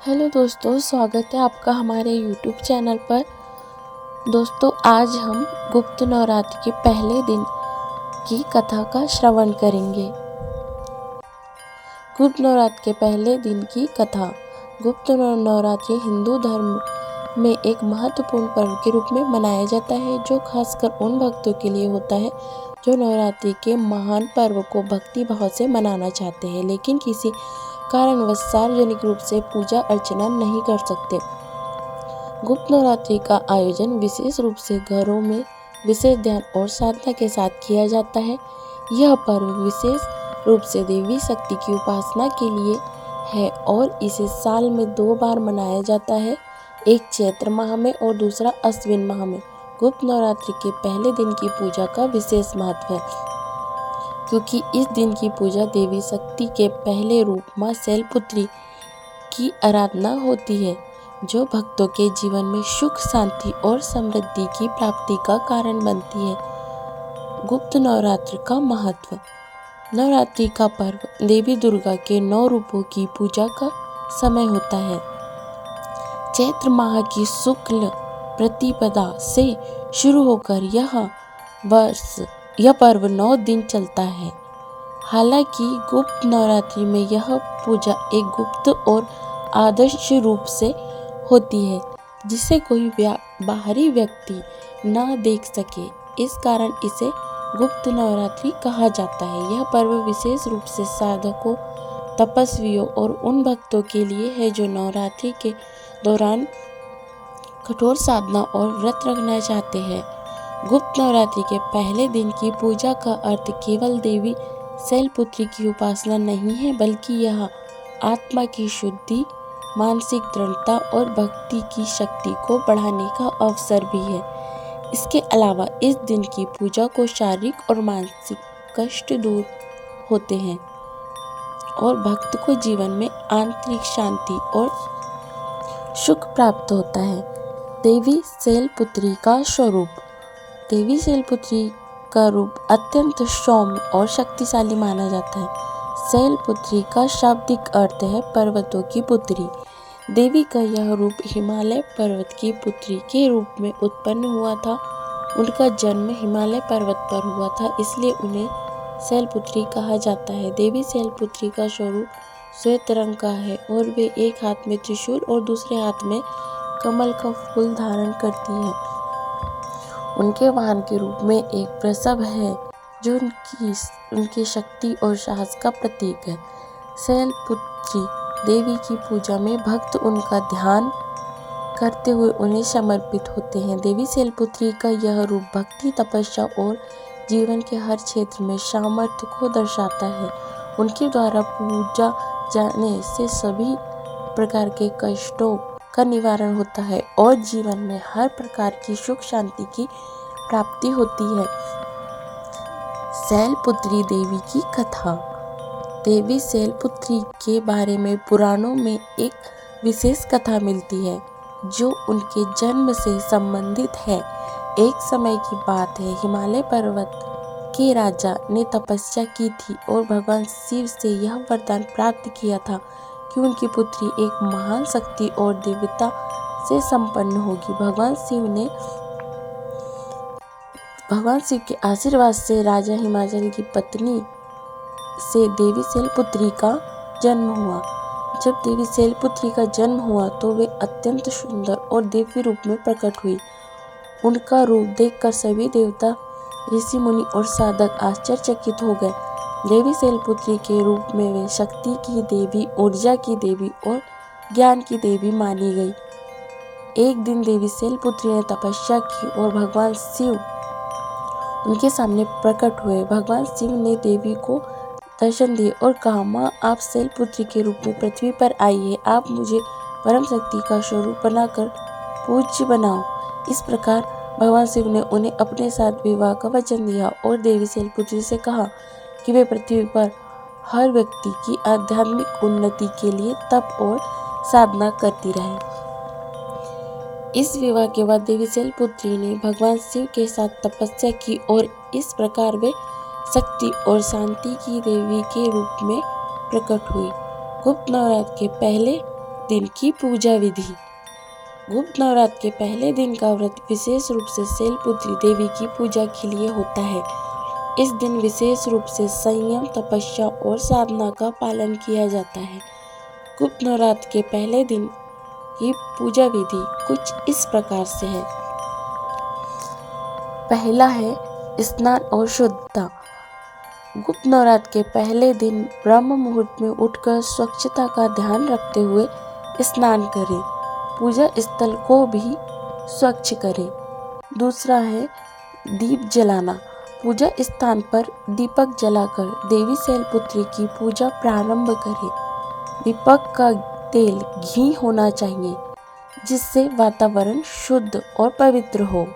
Hello दोस्तों, स्वागत है आपका हमारे यूट्यूब चैनल पर। दोस्तों, आज हम गुप्त नवरात्रि के पहले दिन की कथा का श्रवण करेंगे। गुप्त नवरात्रि के पहले दिन की कथा। गुप्त नवरात्रि हिंदू धर्म में एक महत्वपूर्ण पर्व के रूप में मनाया जाता है, जो खासकर उन भक्तों के लिए होता है जो नवरात्रि के महान पर्व को भक्ति भाव से मनाना चाहते हैं, लेकिन किसी कारणवश सार्वजनिक रूप से पूजा अर्चना नहीं कर सकते। गुप्त नवरात्रि का आयोजन विशेष रूप से घरों में विशेष ध्यान और साधना के साथ किया जाता है। यह पर्व विशेष रूप से देवी शक्ति की उपासना के लिए है और इसे साल में 2 बार मनाया जाता है, एक चैत्र माह में और दूसरा अश्विन माह में। गुप्त नवरात्रि के पहले दिन की पूजा का विशेष महत्व है, क्योंकि इस दिन की पूजा देवी शक्ति के पहले रूप मां शैलपुत्री की आराधना होती है, जो भक्तों के जीवन में सुख, शांति और समृद्धि की प्राप्ति का कारण बनती है। गुप्त नवरात्रि का महत्व। नवरात्रि का पर्व देवी दुर्गा के 9 रूपों की पूजा का समय होता है। चैत्र माह की शुक्ल प्रतिपदा से शुरू होकर यह पर्व 9 दिन चलता है। हालांकि गुप्त नवरात्रि में यह पूजा एक गुप्त और आदर्श रूप से होती है, जिसे कोई बाहरी व्यक्ति न देख सके। इस कारण इसे गुप्त नवरात्रि कहा जाता है। यह पर्व विशेष रूप से साधकों, तपस्वियों और उन भक्तों के लिए है जो नवरात्रि के दौरान कठोर साधना और व्रत रखना चाहते हैं। गुप्त नवरात्रि के पहले दिन की पूजा का अर्थ केवल देवी शैलपुत्री की उपासना नहीं है, बल्कि यह आत्मा की शुद्धि, मानसिक दृढ़ता और भक्ति की शक्ति को बढ़ाने का अवसर भी है। इसके अलावा इस दिन की पूजा को शारीरिक और मानसिक कष्ट दूर होते हैं और भक्त को जीवन में आंतरिक शांति और सुख प्राप्त होता है। देवी शैलपुत्री का स्वरूप। देवी शैलपुत्री का रूप अत्यंत सौम्य और शक्तिशाली माना जाता है। शैलपुत्री का शाब्दिक अर्थ है पर्वतों की पुत्री। देवी का यह रूप हिमालय पर्वत की पुत्री के रूप में उत्पन्न हुआ था। उनका जन्म हिमालय पर्वत पर हुआ था, इसलिए उन्हें शैलपुत्री कहा जाता है। देवी शैलपुत्री का स्वरूप श्वेत रंग का है और वे एक हाथ में त्रिशूल और दूसरे हाथ में कमल का फूल धारण करती है। उनके वाहन के रूप में एक वृषभ है, जो उनकी शक्ति और साहस का प्रतीक है। शैलपुत्री देवी की पूजा में भक्त उनका ध्यान करते हुए उन्हें समर्पित होते हैं। देवी शैलपुत्री का यह रूप भक्ति, तपस्या और जीवन के हर क्षेत्र में सामर्थ्य को दर्शाता है। उनके द्वारा पूजा जाने से सभी प्रकार के कष्टों का निवारण होता है और जीवन में हर प्रकार की सुख शांति की प्राप्ति होती है। शैलपुत्री देवी की कथा। देवी शैलपुत्री के बारे में पुराणों में एक विशेष कथा मिलती है, जो उनके जन्म से संबंधित है। एक समय की बात है, हिमालय पर्वत के राजा ने तपस्या की थी और भगवान शिव से यह वरदान प्राप्त किया था कि उनकी पुत्री एक महान शक्ति और दिव्यता से संपन्न होगी। भगवान शिव के आशीर्वाद से राजा हिमाचल की पत्नी से देवी शैलपुत्री का जन्म हुआ। जब देवी शैलपुत्री का जन्म हुआ तो वे अत्यंत सुंदर और दिव्य रूप में प्रकट हुई। उनका रूप देखकर सभी देवता, ऋषि मुनि और साधक आश्चर्यचकित हो गए। देवी शैलपुत्री के रूप में वे शक्ति की देवी, ऊर्जा की देवी और ज्ञान की देवी मानी गई। एक दिन देवी शैलपुत्री ने तपस्या की और भगवान शिव उनके सामने प्रकट हुए। भगवान शिव ने देवी को दर्शन दिए और कहा, माँ, आप शैलपुत्री के रूप में पृथ्वी पर आई है। आप मुझे परम शक्ति का स्वरूप बनाकर पूज्य बनाओ। इस प्रकार भगवान शिव ने उन्हें अपने साथ विवाह का वचन दिया और देवी शैलपुत्री से कहा कि वे पृथ्वी पर हर व्यक्ति की आध्यात्मिक उन्नति के लिए तप और साधना करती रहे। इस विवाह के बाद देवी शैलपुत्री ने भगवान शिव के साथ तपस्या की और इस प्रकार वे शक्ति और शांति की देवी के रूप में प्रकट हुई। गुप्त नवरात्र के पहले दिन की पूजा विधि। गुप्त नवरात्र के पहले दिन का व्रत विशेष रूप से शैलपुत्री देवी की पूजा के लिए होता है। इस दिन विशेष रूप से संयम, तपस्या और साधना का पालन किया जाता है। गुप्त नवरात्र के पहले दिन की पूजा विधि कुछ इस प्रकार से है। पहला है स्नान और शुद्धता। गुप्त नवरात्र के पहले दिन ब्रह्म मुहूर्त में उठकर स्वच्छता का ध्यान रखते हुए स्नान करें। पूजा स्थल को भी स्वच्छ करें। दूसरा है दीप जलाना। पूजा स्थान पर दीपक जलाकर देवी शैलपुत्री की पूजा प्रारंभ करें। दीपक का तेल घी होना चाहिए जिससे वातावरण शुद्ध और पवित्र हो।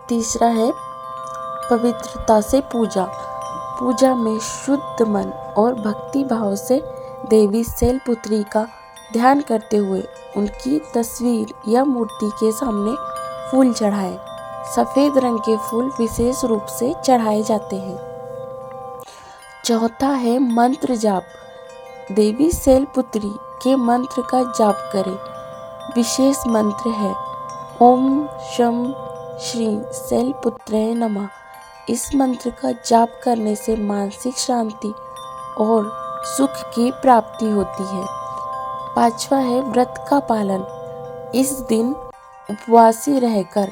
तीसरा है पवित्रता से पूजा। पूजा में शुद्ध मन और भक्ति भाव से देवी शैलपुत्री का ध्यान करते हुए उनकी तस्वीर या मूर्ति के सामने फूल चढ़ाएं। सफ़ेद रंग के फूल विशेष रूप से चढ़ाए जाते हैं। चौथा है मंत्र जाप। देवी शैलपुत्री के मंत्र का जाप करें। विशेष मंत्र है ओम शम श्री शैलपुत्राय नमः। इस मंत्र का जाप करने से मानसिक शांति और सुख की प्राप्ति होती है। पांचवा है व्रत का पालन। इस दिन उपवासी रहकर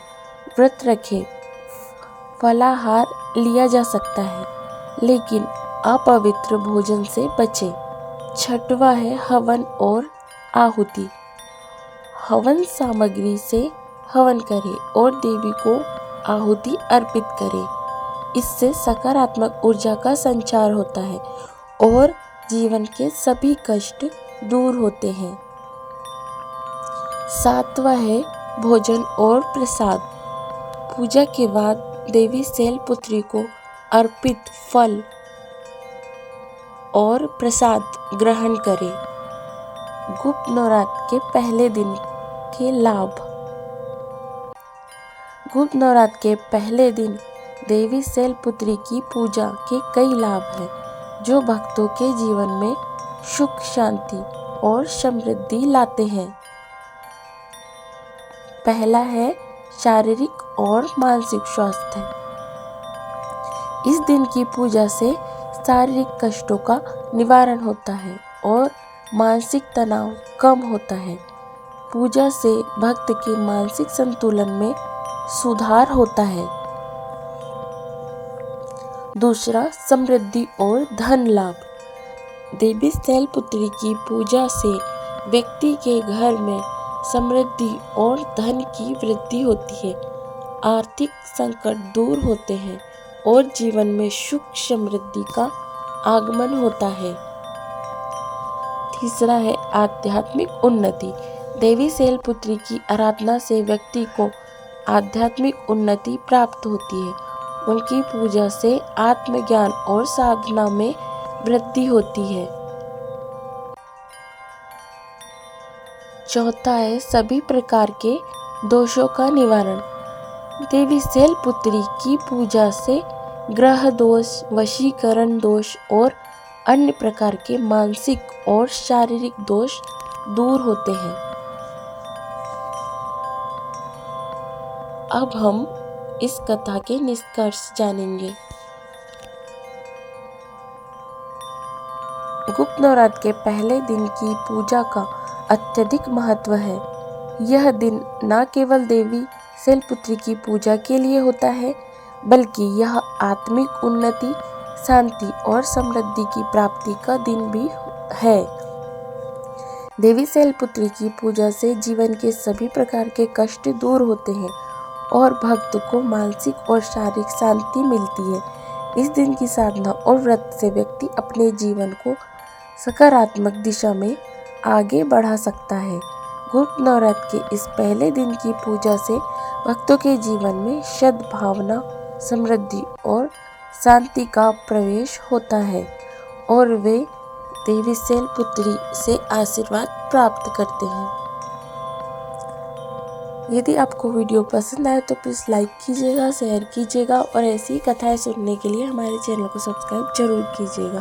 व्रत रखें। फलाहार लिया जा सकता है लेकिन अपवित्र भोजन से बचें। छठवां है हवन और आहुति। हवन सामग्री से हवन करें और देवी को आहुति अर्पित करें। इससे सकारात्मक ऊर्जा का संचार होता है और जीवन के सभी कष्ट दूर होते हैं। सातवां है भोजन और प्रसाद। पूजा के बाद देवी शैलपुत्री को अर्पित फल और प्रसाद ग्रहण करें। गुप्त नवरात्र के पहले दिन के लाभ। गुप्त नवरात्र के पहले दिन देवी शैलपुत्री की पूजा के कई लाभ हैं जो भक्तों के जीवन में सुख, शांति और समृद्धि लाते हैं। पहला है शारीरिक और मानसिक स्वास्थ्य। इस दिन की पूजा से शारीरिक कष्टों का निवारण होता है और मानसिक तनाव कम होता है। पूजा से भक्त के मानसिक संतुलन में सुधार होता है। दूसरा समृद्धि और धन लाभ। देवी शैलपुत्री की पूजा से व्यक्ति के घर में समृद्धि और धन की वृद्धि होती है। आर्थिक संकट दूर होते हैं और जीवन में सुख समृद्धि का आगमन होता है। तीसरा है आध्यात्मिक उन्नति। देवी शैलपुत्री की आराधना से व्यक्ति को आध्यात्मिक उन्नति प्राप्त होती है। उनकी पूजा से आत्मज्ञान और साधना में वृद्धि होती है। चौथा है सभी प्रकार के दोषों का निवारण। देवी शैलपुत्री की पूजा से ग्रह दोष, वशीकरण दोष और अन्य प्रकार के मानसिक और शारीरिक दोष दूर होते हैं। अब हम इस कथा के निष्कर्ष जानेंगे। गुप्त नवरात्र के पहले दिन की पूजा का अत्यधिक महत्व है। यह दिन न केवल देवी शैलपुत्री की पूजा के लिए होता है बल्कि यह आत्मिक उन्नति, शांति और समृद्धि की प्राप्ति का दिन भी है। देवी शैलपुत्री की पूजा से जीवन के सभी प्रकार के कष्ट दूर होते हैं और भक्त को मानसिक और शारीरिक शांति मिलती है। इस दिन की साधना और व्रत से व्यक्ति अपने जीवन को सकारात्मक दिशा में आगे बढ़ा सकता है। गुप्त नवरात्र के इस पहले दिन की पूजा से भक्तों के जीवन में सद्भावना, समृद्धि और शांति का प्रवेश होता है और वे देवी शैलपुत्री से आशीर्वाद प्राप्त करते हैं। यदि आपको वीडियो पसंद आए तो प्लीज़ लाइक कीजिएगा, शेयर कीजिएगा और ऐसी कथाएं सुनने के लिए हमारे चैनल को सब्सक्राइब जरूर कीजिएगा।